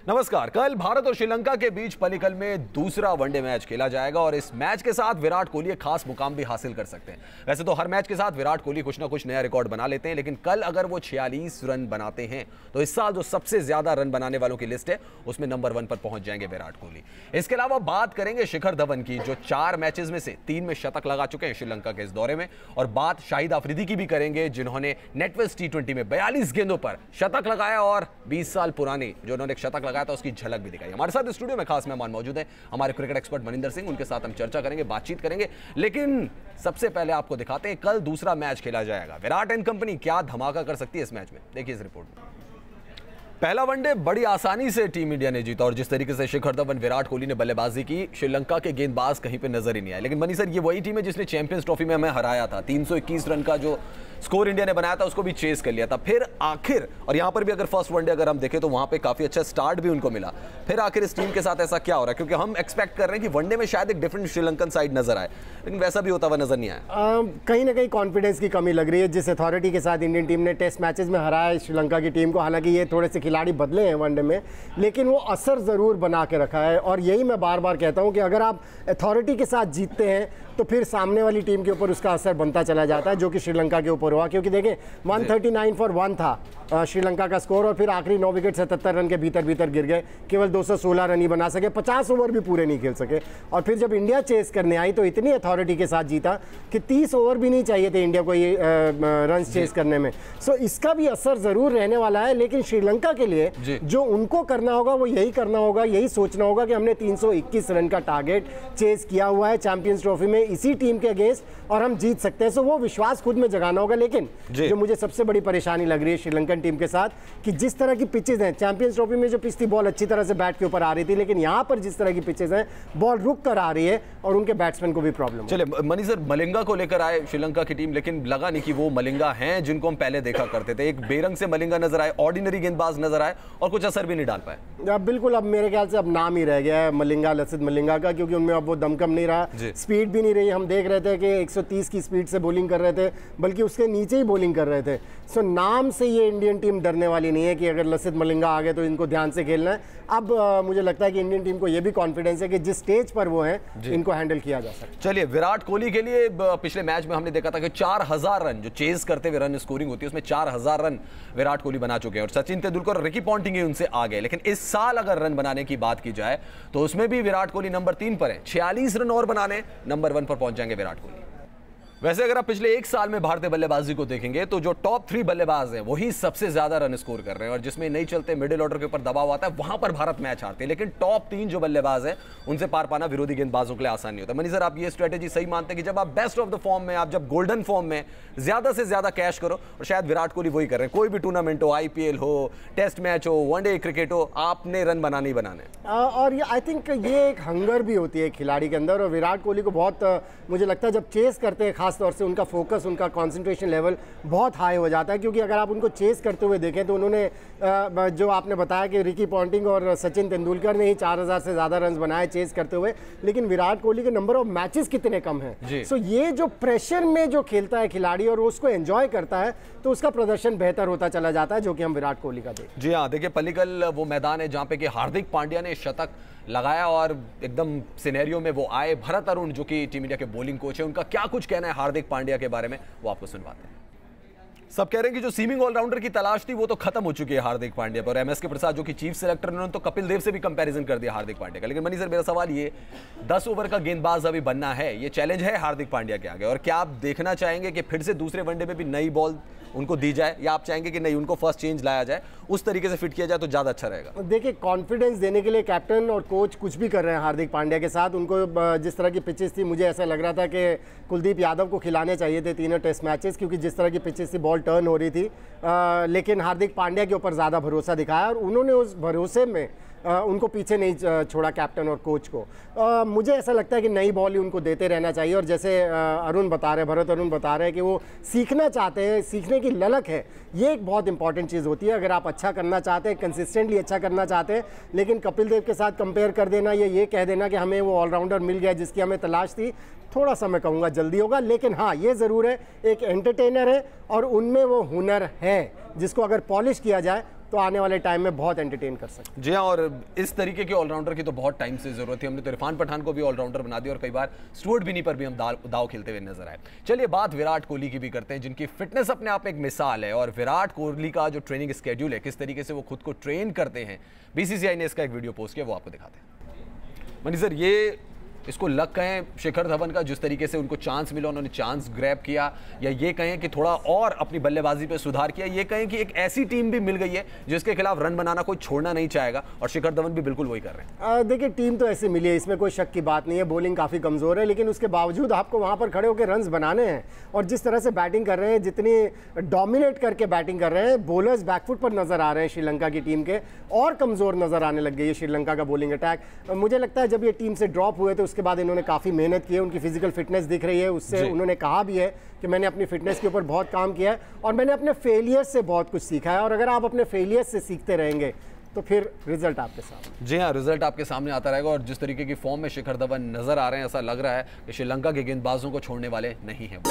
नमस्कार। कल भारत और श्रीलंका के बीच पल्लिकल में दूसरा वनडे मैच खेला जाएगा और इस मैच के साथ विराट कोहली एक खास मुकाम भी हासिल कर सकते हैं। वैसे तो हर मैच के साथ विराट कोहली कुछ ना कुछ नया रिकॉर्ड बना लेते हैं, लेकिन कल अगर वो 46 रन बनाते हैं तो इस साल जो सबसे ज्यादा रन बनाने वालों की लिस्ट है उसमें नंबर 1 पर पहुंच जाएंगे विराट कोहली। इसके अलावा बात करेंगे शिखर धवन की, जो 4 मैचेस में से 3 में शतक लगा चुके हैं श्रीलंका के इस दौरे में, और बात शाहिद अफरीदी की भी करेंगे, जिन्होंने नेटवेस्ट T20 में 42 गेंदों पर शतक लगाया और 20 साल पुरानी जो उन्होंने शतक लगाया था उसकी झलक भी दिखाई। हमारे साथ स्टूडियो में खास मेहमान मौजूद हैं, हमारे क्रिकेट एक्सपर्ट मनिंदर सिंह। उनके साथ हम चर्चा करेंगे, बातचीत करेंगे, लेकिन सबसे पहले आपको दिखाते हैं कल दूसरा मैच खेला जाएगा। विराट एंड कंपनी क्या धमाका कर सकती है इस मैच में, देखिए इस रिपोर्ट में। पहला वनडे बड़ी आसानी से टीम इंडिया ने जीता और जिस तरीके से शिखर धवन, विराट कोहली ने बल्लेबाजी की, श्रीलंका के गेंदबाज कहीं पे नजर ही नहीं आए। लेकिन मनी सर, ये वही टीम है जिसने चैंपियंस ट्रॉफी में हमें हराया था। 321 रन का जो स्कोर इंडिया ने बनाया था उसको भी चेस कर लिया था। फिर आखिर, और यहां पर भी अगर फर्स्ट वनडे अगर हम देखें तो वहां पे काफी अच्छा स्टार्ट भी उनको मिला। फिर आखिर इस टीम के साथ ऐसा क्या हो रहा है, क्योंकि हम एक्सपेक्ट कर रहे हैं कि वनडे में शायद एक डिफरेंट श्रीलंकन साइड नजर आए, लेकिन वैसा भी होता हुआ नजर नहीं आया। कहीं ना कहीं कॉन्फिडेंस की कमी लग रही है। जिस अथॉरिटी के साथ इंडियन टीम ने टेस्ट मैचेस में हराया है श्रीलंका की टीम को, हालांकि ये थोड़े से खिलाड़ी बदले हैं वनडे में, लेकिन वो असर ज़रूर बना के रखा है। और यही मैं बार बार कहता हूं कि अगर आप अथॉरिटी के साथ जीतते हैं तो फिर सामने वाली टीम के ऊपर उसका असर बनता चला जाता है, जो कि श्रीलंका के ऊपर हुआ। क्योंकि देखें 139 फॉर 1 था श्रीलंका का स्कोर, और फिर आखिरी 9 विकेट 77 रन के भीतर गिर गए, केवल 216 रन ही बना सके, 50 ओवर भी पूरे नहीं खेल सके। और फिर जब इंडिया चेस करने आई तो इतनी अथॉरिटी के साथ जीता कि 30 ओवर भी नहीं चाहिए थे इंडिया को ये रन चेस करने में। सो इसका भी असर ज़रूर रहने वाला है। लेकिन श्रीलंका के लिए जो उनको करना होगा वो यही करना होगा, यही सोचना होगा कि हमने 321 रन का टारगेट चेस किया हुआ है चैंपियंस ट्रॉफी में इसी टीम के अगेंस्ट, और हम जीत सकते हैं। सो वो विश्वास खुद में जगाना होगा। लेकिन जो मुझे सबसे बड़ी परेशानी लग रही है श्रीलंकन टीम के साथ, कि जिस तरह की पिचेज हैं, चैंपियंस ट्रॉफी में जो पिच थी बॉल अच्छी तरह से बैट के ऊपर आ रही थी, लेकिन यहां पर जिस तरह की पिचेज हैं बॉल रुक कर आ रही है और उनके बैट्समैन को भी प्रॉब्लम। चलिए मनी सर, मलिंगा को लेकर आए श्रीलंका की टीम, लेकिन लगा नहीं कि वो मलिंगा हैं जिनको हम पहले देखा करते थे। एक बेरंग से मलिंगा नजर आए, ऑर्डिनरी गेंदबाज नजर आए और कुछ असर भी नहीं डाल पाए। बिल्कुल, अब मेरे ख्याल से अब नाम ही रह गया है मलिंगा, लसित मलिंगा का, क्योंकि उनमें अब वो दमकम नहीं रहा, स्पीड भी नहीं रही। हम देख रहे थे कि 130 की स्पीड से बॉलिंग कर रहे थे, बल्कि उसके नीचे ही बॉलिंग कर रहे थे। सो नाम से ये इंडियन टीम डरने वाली नहीं है कि अगर लसित मलिंगा आ गए तो इनको ध्यान से खेलना है। अब मुझे लगता है कि इंडियन टीम को ये भी कॉन्फिडेंस है कि जिस स्टेज पर वो हैं इनको हैंडल किया जा सकता है। चलिए, विराट कोहली के लिए पिछले मैच में हमने देखा था कि 4000 रन जो चेज करते हुए रन स्कोरिंग होती है उसमें 4000 रन विराट कोहली बना चुके हैं, और सचिन तेंदुलकर और रिकी पॉन्टिंग उनसे आ गए। लेकिन इस साल अगर रन बनाने की बात की जाए तो उसमें भी विराट कोहली नंबर 3 पर है। 46 रन और बनाने नंबर 1 पर पहुंच जाएंगे विराट कोहली। वैसे अगर आप पिछले 1 साल में भारतीय बल्लेबाजी को देखेंगे तो जो टॉप 3 बल्लेबाज हैं वही सबसे ज्यादा रन स्कोर कर रहे हैं, और जिसमें नहीं चलते मिडिल ऑर्डर के ऊपर दबाव आता है वहां पर भारत मैच हारते हैं। लेकिन टॉप 3 जो बल्लेबाज हैं उनसे पार पाना विरोधी गेंदबाजों के लिए आसान नहीं होता। मनी सर, आप ये स्ट्रेटेजी सही मानते हैं कि जब आप बेस्ट ऑफ द फॉर्म में, आप जब गोल्डन फॉर्म में, ज्यादा से ज्यादा कैश करो, और शायद विराट कोहली वही कर रहे हैं, कोई भी टूर्नामेंट हो, IPL हो, टेस्ट मैच हो, वनडे क्रिकेट हो, आपने रन बनाने ही बनाने। और आई थिंक ये एक हंगर भी होती है खिलाड़ी के अंदर, और विराट कोहली को बहुत मुझे लगता है जब चेस करते हैं खासतौर से उनका फोकस, उनका कंसंट्रेशन लेवल बहुत हाई हो जाता है। क्योंकि अगर आप उनको चेस करते हुए देखें तो उन्होंने जो आपने बताया कि रिकी पॉन्टिंग और सचिन तेंदुलकर ने ही 4000 से ज़्यादा रन बनाए चेस करते हुए, लेकिन विराट कोहली के नंबर ऑफ मैचेस कितने कम हैं। सो ये जो प्रेशर में जो खेलता है खिलाड़ी और उसको एंजॉय करता है तो उसका प्रदर्शन बेहतर होता चला जाता है, जो कि हम विराट कोहली का देखते हैं। जी हाँ, देखिए पल्लिकल वो मैदान है जहां पे कि हार्दिक पांड्या ने शतक लगाया और एकदम सिनेरियो में वो आए। भरत अरुण जो कि टीम इंडिया के बॉलिंग कोच है, उनका क्या कुछ कहना है हार्दिक पांड्या के बारे में वो आपको सुनवाते हैं। सब कह रहे हैं कि जो सीमिंग ऑलराउंडर की तलाश थी वो तो खत्म हो चुकी है हार्दिक पांड्या पर। MS के प्रसाद जो कि चीफ सिलेक्टर, उन्होंने तो कपिल देव से भी कंपैरिजन कर दिया हार्दिक पांड्या का। लेकिन मनी सर, मेरा सवाल ये, 10 ओवर का गेंदबाज अभी बनना है, ये चैलेंज है हार्दिक पांड्या के आगे, और क्या आप देखना चाहेंगे कि फिर से दूसरे वनडे में भी नई बॉल उनको दी जाए, या आप चाहेंगे कि नहीं, उनको फर्स्ट चेंज लाया जाए, उस तरीके से फिट किया जाए तो ज्यादा अच्छा रहेगा? देखिए, कॉन्फिडेंस देने के लिए कैप्टन और कोच कुछ भी कर रहे हैं हार्दिक पांड्या के साथ। उनको जिस तरह की पिचेस थी, मुझे ऐसा लग रहा था कि कुलदीप यादव को खिलाने चाहिए थे तीनों टेस्ट मैचेस, क्योंकि जिस तरह की पिचेस थी बॉल टर्न हो रही थी। लेकिन हार्दिक पांड्या के ऊपर ज़्यादा भरोसा दिखाया और उन्होंने उस भरोसे में उनको पीछे नहीं छोड़ा, कैप्टन और कोच को। मुझे ऐसा लगता है कि नई बॉल ही उनको देते रहना चाहिए। और जैसे अरुण बता रहे, भरत अरुण बता रहे हैं कि वो सीखना चाहते हैं, सीखने की ललक है, ये एक बहुत इंपॉर्टेंट चीज़ होती है। अगर आप अच्छा करना चाहते हैं, कंसिस्टेंटली अच्छा करना चाहते हैं, लेकिन कपिल देव के साथ कंपेयर कर देना, ये कह देना कि हमें वो ऑलराउंडर मिल गया जिसकी हमें तलाश थी, थोड़ा सा मैं कहूँगा जल्दी होगा। लेकिन हाँ, ये ज़रूर है, एक एंटरटेनर है और उनमें वो हुनर है जिसको अगर पॉलिश किया जाए तो आने वाले टाइम में बहुत एंटरटेन कर सकते हैं। जी हाँ, और इस तरीके के ऑलराउंडर की तो बहुत टाइम से जरूरत थी। हमने तो इरफान पठान को भी ऑलराउंडर बना दिया और कई बार स्टुअर्ट बिनी पर भी हम दाव खेलते हुए नजर आए। चलिए बात विराट कोहली की भी करते हैं, जिनकी फिटनेस अपने आप में एक मिसाल है। और विराट कोहली का जो ट्रेनिंग स्केड्यूल है, किस तरीके से वो खुद को ट्रेन करते हैं, बीसीसीआई ने इसका एक वीडियो पोस्ट किया, वो आपको दिखाते हैं। मनी सर, ये इसको लक कहें शिखर धवन का, जिस तरीके से उनको चांस मिला उन्होंने चांस ग्रैब किया, या ये कहें कि थोड़ा और अपनी बल्लेबाजी पे सुधार किया, ये कहें कि एक ऐसी टीम भी मिल गई है जिसके खिलाफ रन बनाना कोई छोड़ना नहीं चाहेगा, और शिखर धवन भी बिल्कुल वही कर रहे हैं। देखिए, टीम तो ऐसी मिली है, इसमें कोई शक की बात नहीं है। बॉलिंग काफ़ी कमज़ोर है, लेकिन उसके बावजूद आपको वहाँ पर खड़े होकर रन्स बनाने हैं। और जिस तरह से बैटिंग कर रहे हैं, जितनी डोमिनेट करके बैटिंग कर रहे हैं, बॉलर्स बैकफुट पर नजर आ रहे हैं श्रीलंका की टीम के, और कमज़ोर नजर आने लग गई है श्रीलंका का बॉलिंग अटैक। मुझे लगता है जब ये टीम से ड्रॉप हुए तो उसके बाद इन्होंने काफ़ी मेहनत की है, उनकी फिजिकल फिटनेस दिख रही है। उससे उन्होंने कहा भी है कि मैंने अपनी फिटनेस के ऊपर बहुत काम किया है और मैंने अपने फेलियर से बहुत कुछ सीखा है। और अगर आप अपने फेलियर से सीखते रहेंगे तो फिर रिजल्ट आपके सामने। जी हाँ, रिजल्ट आपके सामने आता रहेगा। और जिस तरीके की फॉर्म में शिखर धवन नजर आ रहे हैं, ऐसा लग रहा है कि श्रीलंका के गेंदबाजों को छोड़ने वाले नहीं हैं।